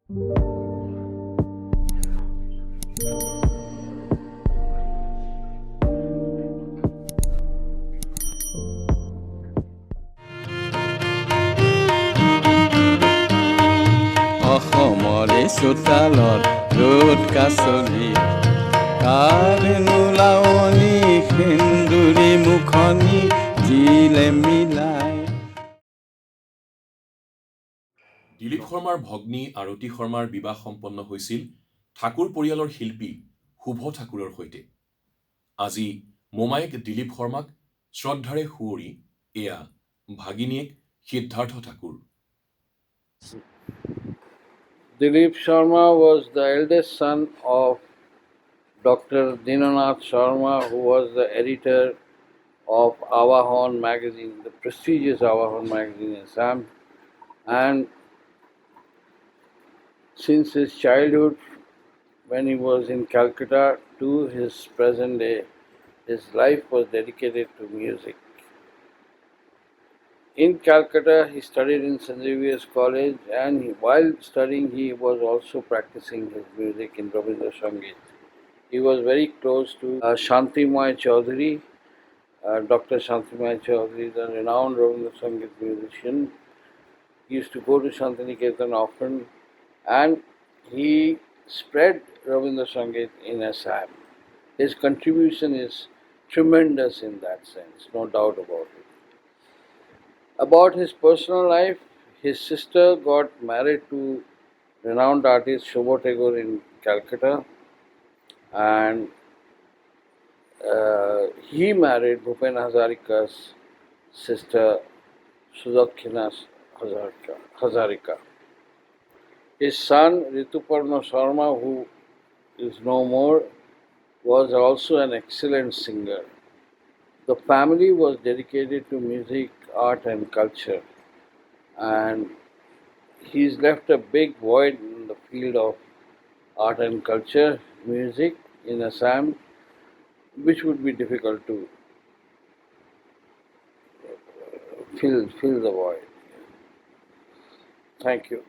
অসমৰে চোতালত ৰ'দ কাছলি কাৰেণু লাৱনী সেন্দুৰী মুখনি জিলে মিলাই। দিলীপ শৰ্মাৰ ভগ্নী আৰতী শৰ্মাৰ বিবাহ সম্পন্ন হৈছিল ঠাকুৰ পৰিয়ালৰ শিল্পী শুভ ঠাকুৰৰ সৈতে। আজি মোমায়েক দিলীপ শৰ্মাক শ্ৰদ্ধাৰে সুঁৱৰি এয়া ভাগিনীয়েক সিদ্ধাৰ্থ ঠাকুৰ। Dilip Sarma was the eldest son of Dr. Dinanath Sharma, who was the editor of Avahan magazine, the prestigious Avahan magazine in Assam. And since his childhood, when he was in Calcutta, to his present day, his life was dedicated to music. In Calcutta, he studied in St. Xavier's College, and while studying, he was also practicing his music in Rabindra Sangeet. He was very close to Shantimay Chaudhary. Dr. Shantimay Chaudhary is a renowned Rabindra Sangeet musician. He used to go to Shantiniketan often, and he spread Rabindra Sangeet in Assam. His contribution is tremendous in that sense, no doubt about it. About his personal life, his sister got married to renowned artist Siddhartha Tagore in Calcutta, and he married Bhupen Hazarika's sister Sudakshina HAZARIKA. His son Rituparna Sharma, who is no more, was also an excellent singer. The family was dedicated to music, art and culture, and he's left a big void in the field of art and culture, music in Assam, which would be difficult to fill the void. Thank you.